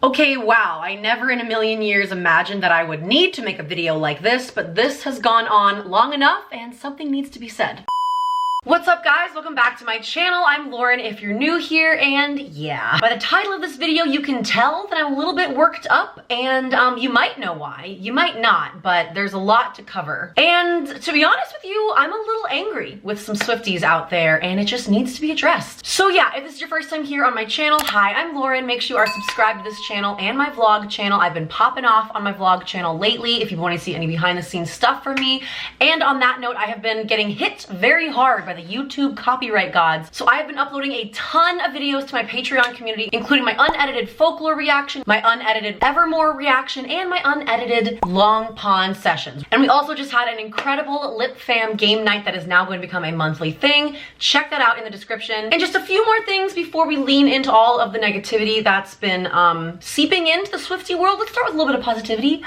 Okay, wow, I never in a million years imagined that I would need to make a video like this, but this has gone on long enough and something needs to be said. What's up guys, welcome back to my channel. I'm Lauren if you're new here, and yeah, by the title of this video you can tell that I'm a little bit worked up, and you might know why, you might not, but there's a lot to cover. And to be honest with you, I'm a little angry with some Swifties out there and it just needs to be addressed. So yeah, if this is your first time here on my channel, hi, I'm Lauren. Make sure you are subscribed to this channel and my vlog channel. I've been popping off on my vlog channel lately if you want to see any behind the scenes stuff from me. And on that note, I have been getting hit very hard by the YouTube copyright gods. So I have been uploading a ton of videos to my Patreon community, including my unedited Folklore reaction, my unedited Evermore reaction, and my unedited Long Pond sessions. And we also just had an incredible Lip Fam game night that is now going to become a monthly thing. Check that out in the description. And just a few more things before we lean into all of the negativity that's been seeping into the Swiftie world. Let's start with a little bit of positivity.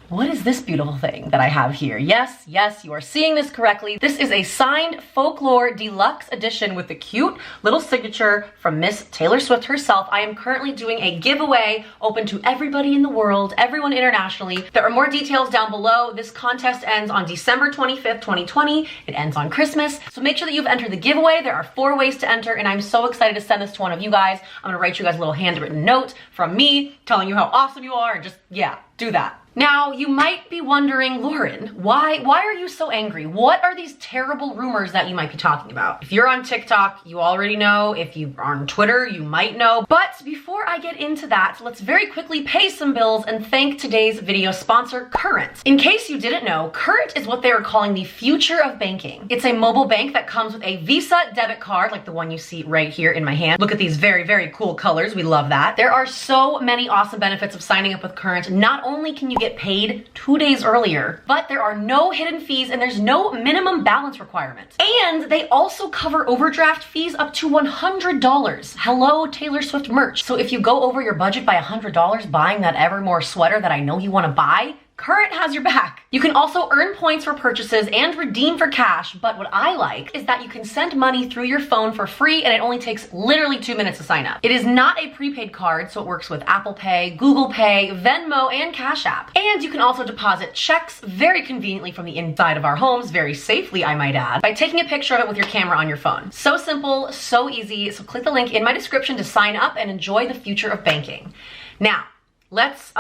What is this beautiful thing that I have here? Yes, you are seeing this correctly. This is a signed Folklore Deluxe edition with the cute little signature from Miss Taylor Swift herself. I am currently doing a giveaway open to everybody in the world, everyone internationally. There are more details down below. This contest ends on December 25th, 2020. It ends on Christmas. So make sure that you've entered the giveaway. There are 4 ways to enter, and I'm so excited to send this to one of you guys. I'm gonna write you guys a little handwritten note from me telling you how awesome you are, and just, yeah, do that. Now, you might be wondering, Lauren, why are you so angry? What are these terrible rumors that you might be talking about? If you're on TikTok, you already know. If you are on Twitter, you might know. But before I get into that, let's very quickly pay some bills and thank today's video sponsor, Current. In case you didn't know, Current is what they are calling the future of banking. It's a mobile bank that comes with a Visa debit card, like the one you see right here in my hand. Look at these very, very cool colors. We love that. There are so many awesome benefits of signing up with Current. Not only can you get paid 2 days earlier, but there are no hidden fees and there's no minimum balance requirement. And they also cover overdraft fees up to $100. Hello, Taylor Swift merch. So if you go over your budget by $100 buying that Evermore sweater that I know you want to buy, Current has your back. You can also earn points for purchases and redeem for cash, but what I like is that you can send money through your phone for free and it only takes literally 2 minutes to sign up. It is not a prepaid card, so it works with Apple Pay, Google Pay, Venmo, and Cash App. And you can also deposit checks very conveniently from the inside of our homes, very safely I might add, by taking a picture of it with your camera on your phone. So simple, so easy, so click the link in my description to sign up and enjoy the future of banking. Now, let's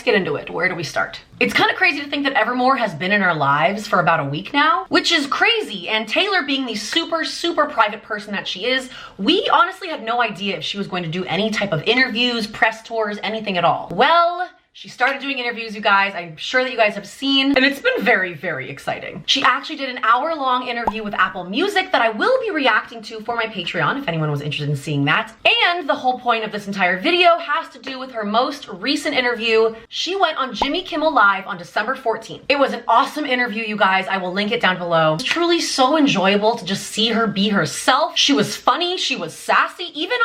get into it. Where do we start? It's kind of crazy to think that Evermore has been in our lives for about a week now, which is crazy. And Taylor, being the super, super private person that she is, we honestly had no idea if she was going to do any type of interviews, press tours, anything at all. Well, she started doing interviews, you guys. I'm sure that you guys have seen, and it's been very, very exciting. She actually did an hour-long interview with Apple Music that I will be reacting to for my Patreon if anyone was interested in seeing that. And the whole point of this entire video has to do with her most recent interview. She went on Jimmy Kimmel Live on December 14th. It was an awesome interview, you guys. I will link it down below. It was truly so enjoyable to just see her be herself. She was funny, she was sassy, even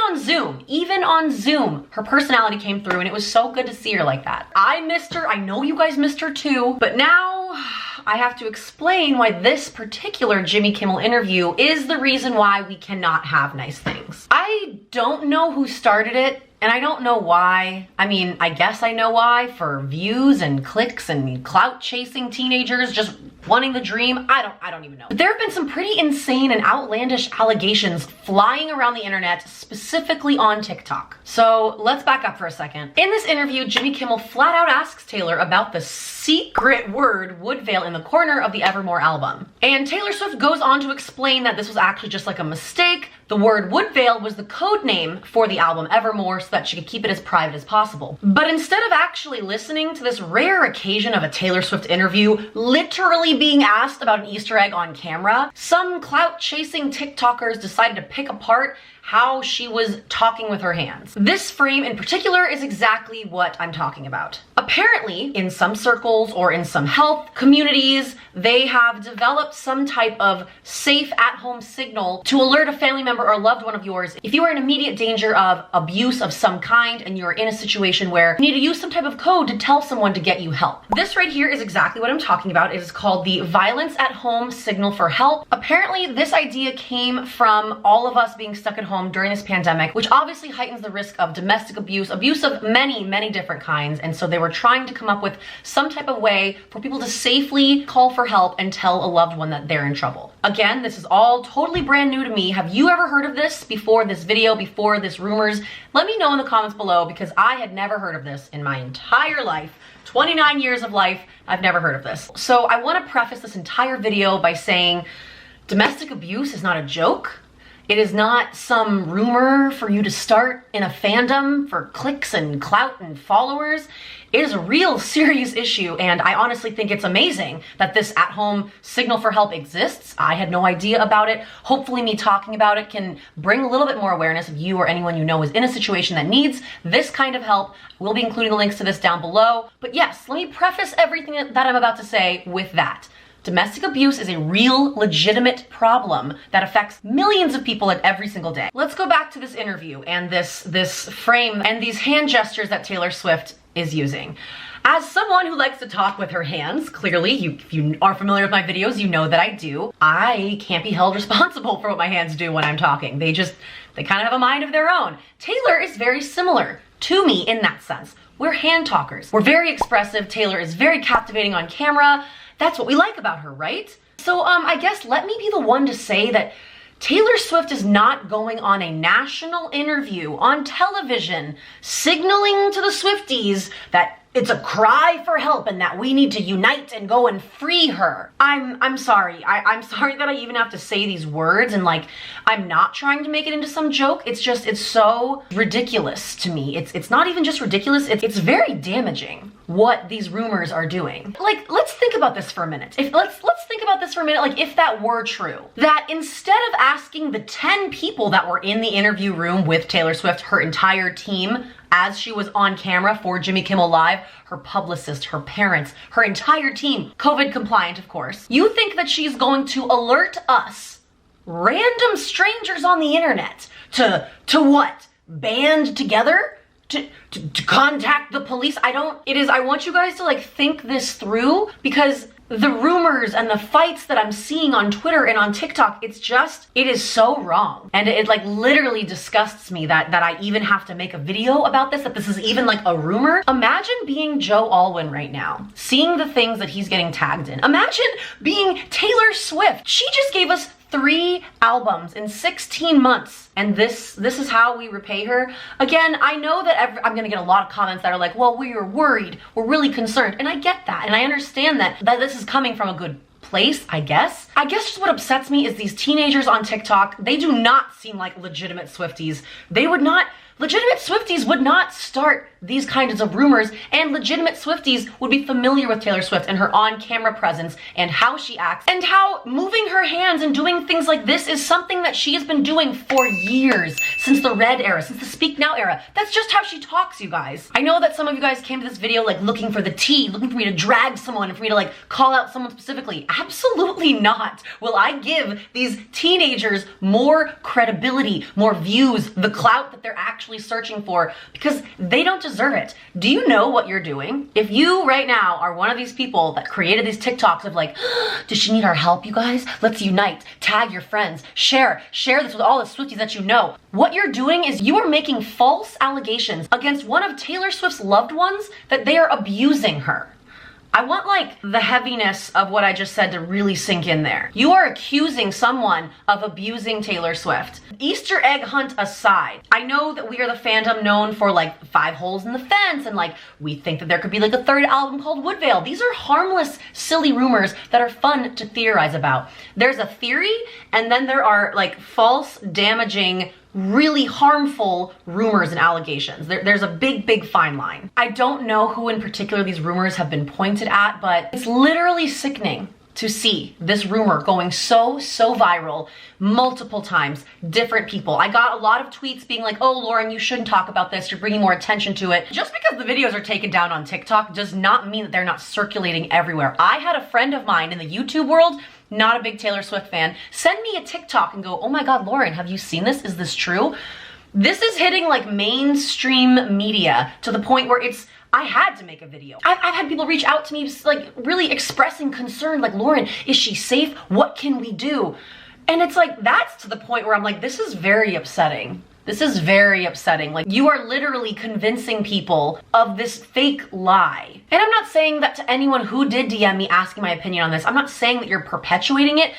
on Zoom, her personality came through, and it was so good to see her like that. I missed her. I know you guys missed her too, but now I have to explain why this particular Jimmy Kimmel interview is the reason why we cannot have nice things. I don't know who started it, and I don't know why. I mean, I guess I know why, for views and clicks and clout chasing teenagers just wanting the dream. I don't even know. But there have been some pretty insane and outlandish allegations flying around the internet, specifically on TikTok. So let's back up for a second. In this interview, Jimmy Kimmel flat out asks Taylor about the secret word Woodvale in the corner of the Evermore album. And Taylor Swift goes on to explain that this was actually just like a mistake. The word Woodvale was the code name for the album Evermore so that she could keep it as private as possible. But instead of actually listening to this rare occasion of a Taylor Swift interview literally being asked about an Easter egg on camera, some clout-chasing TikTokers decided to pick apart how she was talking with her hands. This frame in particular is exactly what I'm talking about. Apparently, in some circles or in some health communities, they have developed some type of safe at-home signal to alert a family member or loved one of yours if you are in immediate danger of abuse of some kind and you're in a situation where you need to use some type of code to tell someone to get you help. This right here is exactly what I'm talking about. It is called the Violence at Home Signal for Help. Apparently, this idea came from all of us being stuck at home during this pandemic, which obviously heightens the risk of domestic abuse, abuse of many different kinds. And so they were trying to come up with some type of way for people to safely call for help and tell a loved one that they're in trouble. Again, this is all totally brand new to me. Have you ever heard of this before this video, before this rumors? Let me know in the comments below, because I had never heard of this in my entire life. 29 years of life, I've never heard of this. So I want to preface this entire video by saying domestic abuse is not a joke. It is not some rumor for you to start in a fandom for clicks and clout and followers. It is a real serious issue, and I honestly think it's amazing that this at-home signal for help exists. I had no idea about it. Hopefully me talking about it can bring a little bit more awareness if you or anyone you know is in a situation that needs this kind of help. We'll be including the links to this down below. But yes, let me preface everything that I'm about to say with that. Domestic abuse is a real, legitimate problem that affects millions of people every single day. Let's go back to this interview and this frame and these hand gestures that Taylor Swift is using. As someone who likes to talk with her hands, clearly, if you are familiar with my videos, you know that I do. I can't be held responsible for what my hands do when I'm talking. They kind of have a mind of their own. Taylor is very similar to me in that sense. We're hand talkers. We're very expressive. Taylor is very captivating on camera. That's what we like about her, right? So I guess let me be the one to say that Taylor Swift is not going on a national interview on television signaling to the Swifties that it's a cry for help and that we need to unite and go and free her. I'm sorry. I'm sorry that I even have to say these words, and like, I'm not trying to make it into some joke. It's just, it's so ridiculous to me. It's not even just ridiculous. It's very damaging what these rumors are doing. Like, let's think about this for a minute. Let's think about this for a minute. Like, if that were true, that instead of asking the 10 people that were in the interview room with Taylor Swift, her entire team, as she was on camera for Jimmy Kimmel Live, her publicist, her parents, her entire team, COVID compliant, of course. You think that she's going to alert us, random strangers on the internet, to what? Band together? To contact the police? I want you guys to like think this through, because the rumors and the fights that I'm seeing on Twitter and on TikTok, it is so wrong. And it like literally disgusts me that I even have to make a video about this, that this is even like a rumor. Imagine being Joe Alwyn right now, seeing the things that he's getting tagged in. Imagine being Taylor Swift. She just gave us 3 albums in 16 months, and this is how we repay her. Again, I know that I'm gonna get a lot of comments that are like, well, we were worried, we're really concerned, and I get that, and I understand that this is coming from a good place, I guess. Just what upsets me is these teenagers on TikTok. They do not seem like legitimate Swifties. Legitimate Swifties would not start these kinds of rumors, and legitimate Swifties would be familiar with Taylor Swift and her on-camera presence and how she acts, and how moving her hands and doing things like this is something that she has been doing for years, since the Red era, since the Speak Now era. That's just how she talks, you guys. I know that some of you guys came to this video like looking for the tea, looking for me to drag someone and for me to like call out someone specifically. Absolutely not. Will I give these teenagers more credibility, more views, the clout that they're actually searching for, because they don't deserve it. Do you know what you're doing? If you right now are one of these people that created these TikToks of like, does she need our help, you guys? Let's unite, tag your friends, share this with all the Swifties that you know. What you're doing is you are making false allegations against one of Taylor Swift's loved ones that they are abusing her. I want like the heaviness of what I just said to really sink in there. You are accusing someone of abusing Taylor Swift. Easter egg hunt aside, I know that we are the fandom known for like 5 holes in the fence, and like we think that there could be like a 3rd album called Woodvale. These are harmless, silly rumors that are fun to theorize about. There's a theory, and then there are like false, damaging, really harmful rumors and allegations. There's a big fine line. I don't know who in particular these rumors have been pointed at, but it's literally sickening to see this rumor going so viral multiple times, different people. I got a lot of tweets being like, oh, Lauren, you shouldn't talk about this. You're bringing more attention to it. Just because the videos are taken down on TikTok does not mean that they're not circulating everywhere. I had a friend of mine in the YouTube world, not a big Taylor Swift fan, send me a TikTok and go, oh my God, Lauren, have you seen this? Is this true? This is hitting like mainstream media to the point where I had to make a video. I've had people reach out to me like really expressing concern, like, Lauren, is she safe? What can we do? And it's like, that's to the point where I'm like, this is very upsetting. This is very upsetting. Like, you are literally convincing people of this fake lie. And I'm not saying that to anyone who did DM me asking my opinion on this. I'm not saying that you're perpetuating it.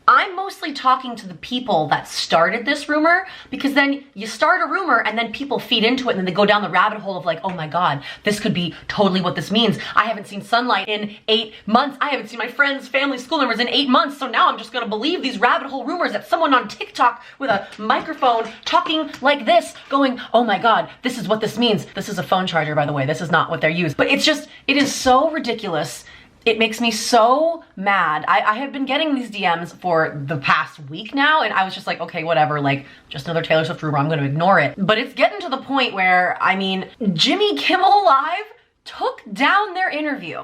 I'm mostly talking to the people that started this rumor, because then you start a rumor and then people feed into it and then they go down the rabbit hole of like, oh my God, this could be totally what this means. I haven't seen sunlight in 8 months. I haven't seen my friends, family, school members in 8 months. So now I'm just gonna believe these rabbit hole rumors that someone on TikTok with a microphone talking like this going, oh my God, this is what this means. This is a phone charger, by the way. This is not what they're used. But it's just, it is so ridiculous. It makes me so mad. I have been getting these DMs for the past week now, and I was just like, okay, whatever, like, just another Taylor Swift rumor, I'm gonna ignore it. But it's getting to the point where, I mean, Jimmy Kimmel Live took down their interview.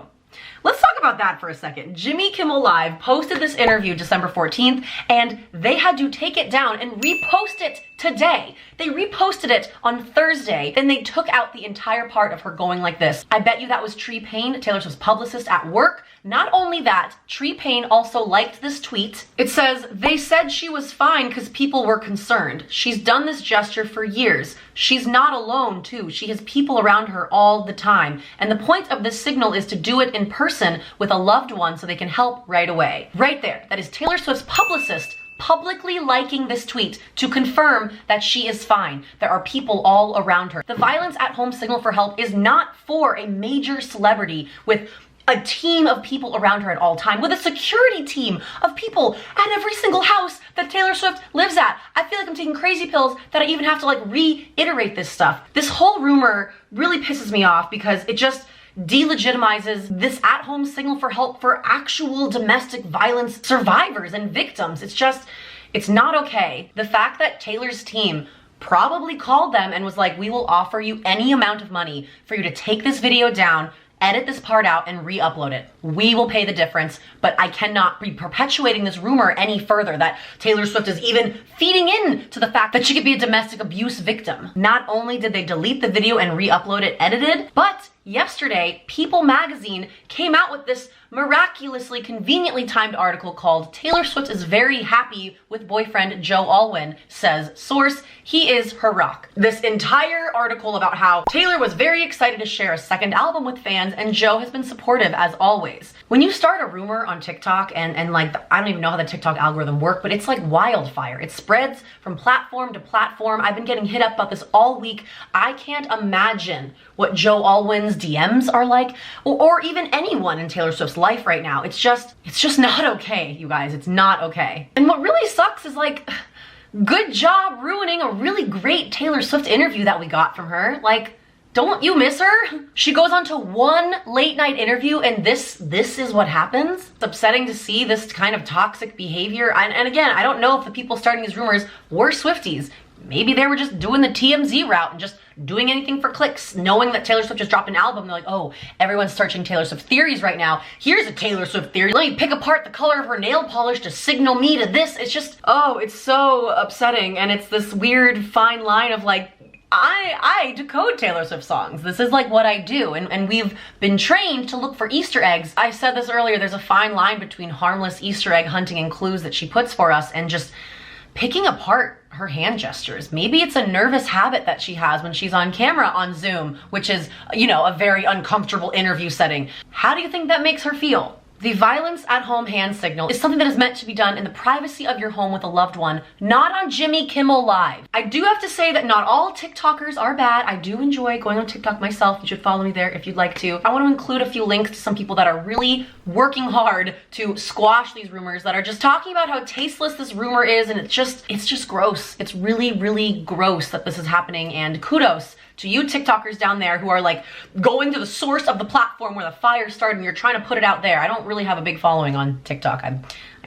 Let's talk about that for a second. Jimmy Kimmel Live posted this interview December 14th, and they had to take it down and repost it today. They reposted it on Thursday, then they took out the entire part of her going like this. I bet you that was Tree Payne, Taylor Swift's publicist at work. Not only that, Tree Payne also liked this tweet. It says, they said she was fine because people were concerned. She's done this gesture for years. She's not alone too. She has people around her all the time. And the point of this signal is to do it in person with a loved one so they can help right away. Right there, that is Taylor Swift's publicist publicly liking this tweet to confirm that she is fine. There are people all around her. The violence at home signal for help is not for a major celebrity with a team of people around her at all time, with a security team of people at every single house that Taylor Swift lives at. I feel like I'm taking crazy pills that I even have to like reiterate this stuff. This whole rumor really pisses me off because it just delegitimizes this at-home signal for help for actual domestic violence survivors and victims. It's not okay. The fact that Taylor's team probably called them and was like, we will offer you any amount of money for you to take this video down, edit this part out, and re-upload it. We will pay the difference, but I cannot be perpetuating this rumor any further that Taylor Swift is even feeding in to the fact that she could be a domestic abuse victim. Not only did they delete the video and re-upload it edited, but yesterday, People magazine came out with this miraculously conveniently timed article called Taylor Swift is very happy with boyfriend Joe Alwyn, says source, he is her rock. This entire article about how Taylor was very excited to share a second album with fans and Joe has been supportive as always. When you start a rumor on TikTok and like, I don't even know how the TikTok algorithm works, but it's like wildfire. It spreads from platform to platform. I've been getting hit up about this all week. I can't imagine what Joe Alwyn's DMs are like, or even anyone in Taylor Swift's life right now. It's just not okay, you guys. It's not okay. And what really sucks is like, good job ruining a really great Taylor Swift interview that we got from her. Like, don't you miss her? She goes on to one late night interview and this is what happens. It's upsetting to see this kind of toxic behavior. And again, I don't know if the people starting these rumors were Swifties. Maybe they were just doing the TMZ route and just doing anything for clicks, knowing that Taylor Swift just dropped an album. They're like, oh, everyone's searching Taylor Swift theories right now. Here's a Taylor Swift theory. Let me pick apart the color of her nail polish to signal me to this. It's just, oh, it's so upsetting. And it's this weird fine line of like, I decode Taylor Swift songs. This is like what I do. And we've been trained to look for Easter eggs. I said this earlier, there's a fine line between harmless Easter egg hunting and clues that she puts for us and just picking apart her hand gestures. Maybe it's a nervous habit that she has when she's on camera on Zoom, which is, you know, a very uncomfortable interview setting. How do you think that makes her feel? The violence at home hand signal is something that is meant to be done in the privacy of your home with a loved one, not on Jimmy Kimmel Live. I do have to say that not all TikTokers are bad. I do enjoy going on TikTok myself. You should follow me there if you'd like to. I want to include a few links to some people that are really working hard to squash these rumors, that are just talking about how tasteless this rumor is, and it's just gross. It's really, really gross that this is happening, and kudos to you TikTokers down there who are like going to the source of the platform where the fire started and you're trying to put it out there. I don't really have a big following on TikTok. I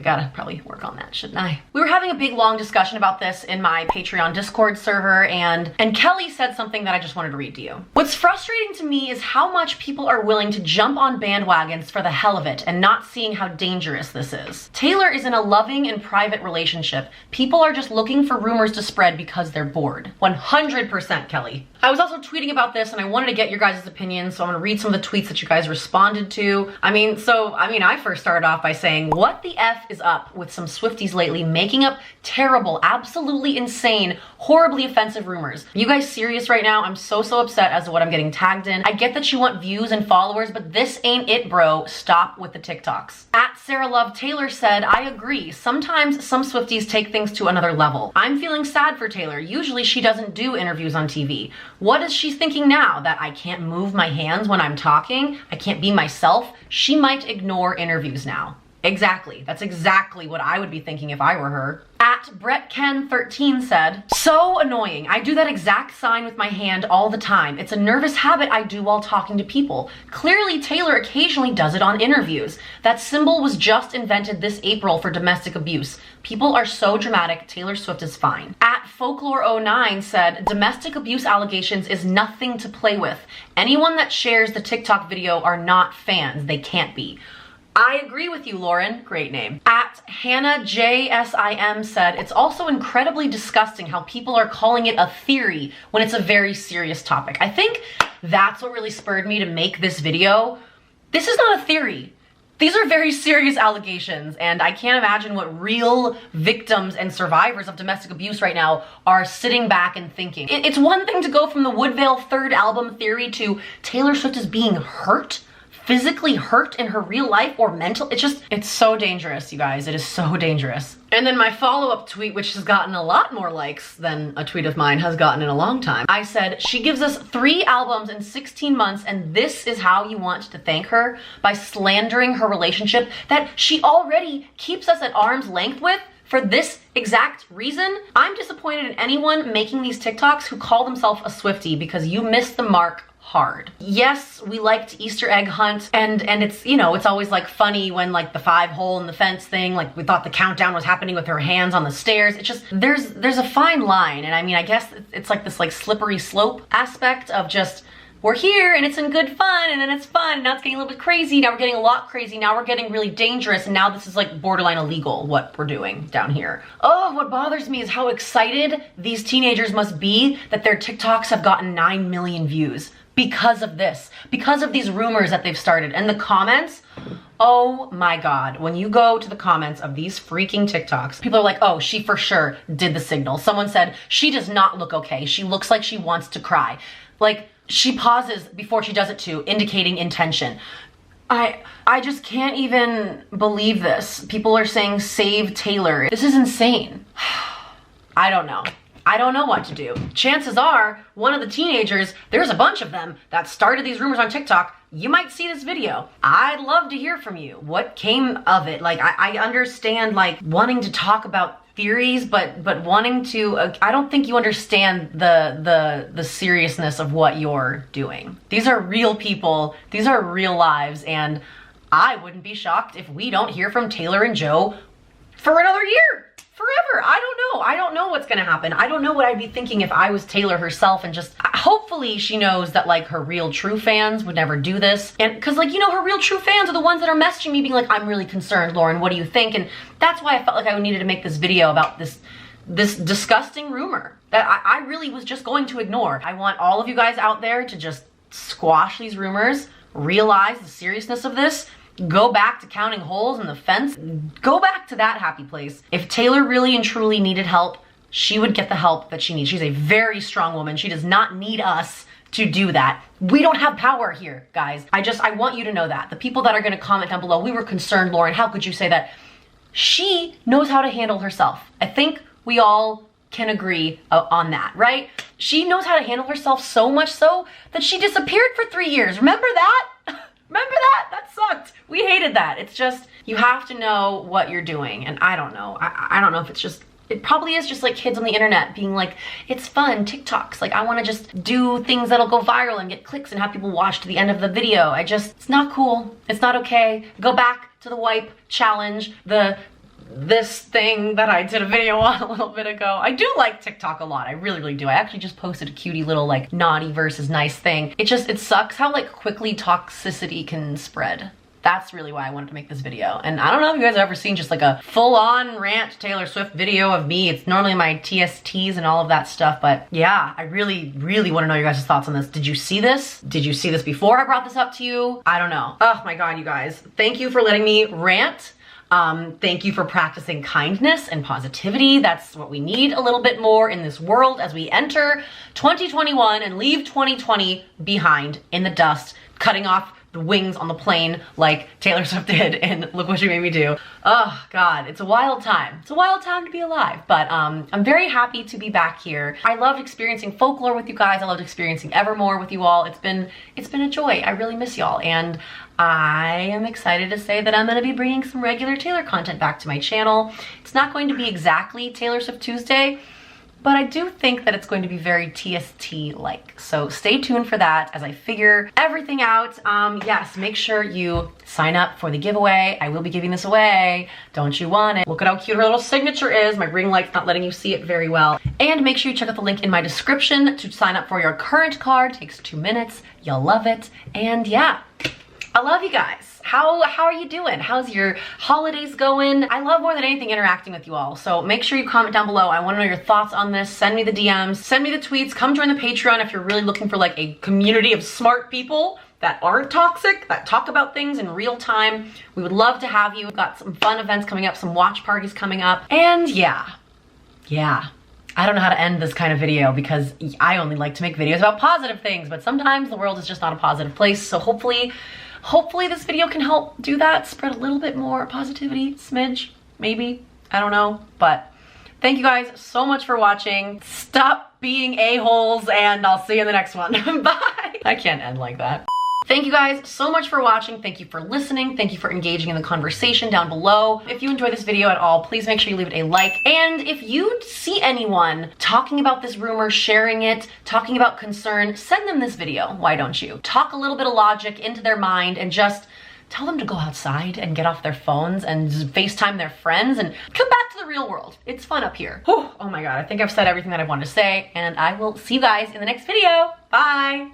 gotta probably work on that, shouldn't I? We were having a big long discussion about this in my Patreon Discord server, and Kelly said something that I just wanted to read to you. What's frustrating to me is how much people are willing to jump on bandwagons for the hell of it and not seeing how dangerous this is. Taylor is in a loving and private relationship. People are just looking for rumors to spread because they're bored. 100% Kelly. I was also tweeting about this and I wanted to get your guys' opinions, so I'm gonna read some of the tweets that you guys responded to. I first started off by saying, what the F is up with some Swifties lately making up terrible, absolutely insane, horribly offensive rumors? You guys serious right now? I'm so upset as to what I'm getting tagged in. I get that you want views and followers, but this ain't it, bro. Stop with the TikToks. At Sarah Love Taylor said, I agree. Sometimes some Swifties take things to another level. I'm feeling sad for Taylor. Usually she doesn't do interviews on TV. What is she thinking now? That I can't move my hands when I'm talking? I can't be myself? She might ignore interviews now. Exactly. That's exactly what I would be thinking if I were her. At BrettKen13 said, so annoying. I do that exact sign with my hand all the time. It's a nervous habit I do while talking to people. Clearly, Taylor occasionally does it on interviews. That symbol was just invented this April for domestic abuse. People are so dramatic. Taylor Swift is fine. At Folklore09 said, domestic abuse allegations is nothing to play with. Anyone that shares the TikTok video are not fans. They can't be. I agree with you, Lauren. Great name. At Hannah JSIM said, it's also incredibly disgusting how people are calling it a theory when it's a very serious topic. I think that's what really spurred me to make this video. This is not a theory. These are very serious allegations, and I can't imagine what real victims and survivors of domestic abuse right now are sitting back and thinking. It's one thing to go from the Woodvale third album theory to Taylor Swift is being hurt, physically hurt in her real life or mental. It's so dangerous, you guys. It is so dangerous. And then my follow-up tweet, which has gotten a lot more likes than a tweet of mine has gotten in a long time. I said, she gives us 3 albums in 16 months and this is how you want to thank her? By slandering her relationship that she already keeps us at arm's length with? For this exact reason? I'm disappointed in anyone making these TikToks who call themselves a Swiftie because you missed the mark hard. Yes, we liked Easter egg hunt and it's, you know, it's always like funny when like the 5 hole in the fence thing, like we thought the countdown was happening with her hands on the stairs. It's just, there's a fine line. And I mean, I guess it's like this like slippery slope aspect of just, we're here and it's in good fun and then it's fun. Now it's getting a little bit crazy. Now we're getting a lot crazy. Now we're getting really dangerous. And now this is like borderline illegal, what we're doing down here. Oh, what bothers me is how excited these teenagers must be that their TikToks have gotten 9 million views. Because of this, because of these rumors that they've started. And the comments, oh my God, when you go to the comments of these freaking TikToks, people are like, oh, she for sure did the signal. Someone said, she does not look okay. She looks like she wants to cry. Like, she pauses before she does it too, indicating intention. I just can't even believe this. People are saying, save Taylor. This is insane. I don't know. I don't know what to do. Chances are, one of the teenagers, there's a bunch of them that started these rumors on TikTok, you might see this video. I'd love to hear from you. What came of it? Like, I understand like wanting to talk about theories, but wanting to, I don't think you understand the seriousness of what you're doing. These are real people, these are real lives, and I wouldn't be shocked if we don't hear from Taylor and Joe for another year. Forever. I don't know what's gonna happen. I don't know what I'd be thinking if I was Taylor herself, and just hopefully she knows that like her real true fans would never do this. And because like, you know, her real true fans are the ones that are messaging me being like, I'm really concerned, Lauren, what do you think? And that's why I felt like I needed to make this video about this disgusting rumor that I really was just going to ignore. I want all of you guys out there to just squash these rumors, realize the seriousness of this, go back to counting holes in the fence, go back to that happy place. If Taylor really and truly needed help, she would get the help that she needs. She's a very strong woman. She does not need us to do that. We don't have power here, guys. I want you to know that. The people that are gonna comment down below, we were concerned, Lauren, how could you say that? She knows how to handle herself. I think we all can agree on that, right? She knows how to handle herself so much so that she disappeared for 3 years. Remember that? Remember that? That sucked. We hated that. It's just, you have to know what you're doing. And I don't know. I don't know if it's just It probably is just like kids on the internet being like, it's fun, TikToks. Like I wanna just do things that'll go viral and get clicks and have people watch to the end of the video. It's not cool. It's not okay. Go back to the wipe challenge, this thing that I did a video on a little bit ago. I do like TikTok a lot. I really, really do. I actually just posted a cutie little like naughty versus nice thing. It sucks how like quickly toxicity can spread. That's really why I wanted to make this video. And I don't know if you guys have ever seen just like a full-on rant Taylor Swift video of me. It's normally my TSTs and all of that stuff, but yeah, I really, really want to know your guys' thoughts on this. Did you see this? Did you see this before I brought this up to you? I don't know. Oh my God, you guys. Thank you for letting me rant. Thank you for practicing kindness and positivity. That's what we need a little bit more in this world as we enter 2021 and leave 2020 behind in the dust, cutting off the wings on the plane like Taylor Swift did and Look What You Made Me Do. Oh God, it's a wild time. It's a wild time to be alive, but I'm very happy to be back here. I loved experiencing Folklore with you guys. I loved experiencing Evermore with you all. It's been a joy. I really miss y'all, and I am excited to say that I'm gonna be bringing some regular Taylor content back to my channel. It's not going to be exactly Taylor Swift Tuesday, but I do think that it's going to be very TST-like. So stay tuned for that as I figure everything out. Yes, make sure you sign up for the giveaway. I will be giving this away. Don't you want it? Look at how cute her little signature is. My ring light's not letting you see it very well. And make sure you check out the link in my description to sign up for your current card. It takes 2 minutes. You'll love it. And yeah, I love you guys. How are you doing? How's your holidays going? I love more than anything interacting with you all. So make sure you comment down below. I want to know your thoughts on this. Send me the DMs, send me the tweets, come join the Patreon if you're really looking for like a community of smart people that aren't toxic, that talk about things in real time. We would love to have you. We've got some fun events coming up, some watch parties coming up. And yeah. I don't know how to end this kind of video because I only like to make videos about positive things, but sometimes the world is just not a positive place. So hopefully this video can help do that, spread a little bit more positivity, smidge, maybe, I don't know. But thank you guys so much for watching. Stop being a-holes, and I'll see you in the next one. Bye. I can't end like that. Thank you guys so much for watching. Thank you for listening. Thank you for engaging in the conversation down below. If you enjoyed this video at all, please make sure you leave it a like. And if you see anyone talking about this rumor, sharing it, talking about concern, send them this video. Why don't you? Talk a little bit of logic into their mind and just tell them to go outside and get off their phones and just FaceTime their friends and come back to the real world. It's fun up here. Whew, oh my God, I think I've said everything that I wanted to say, and I will see you guys in the next video. Bye.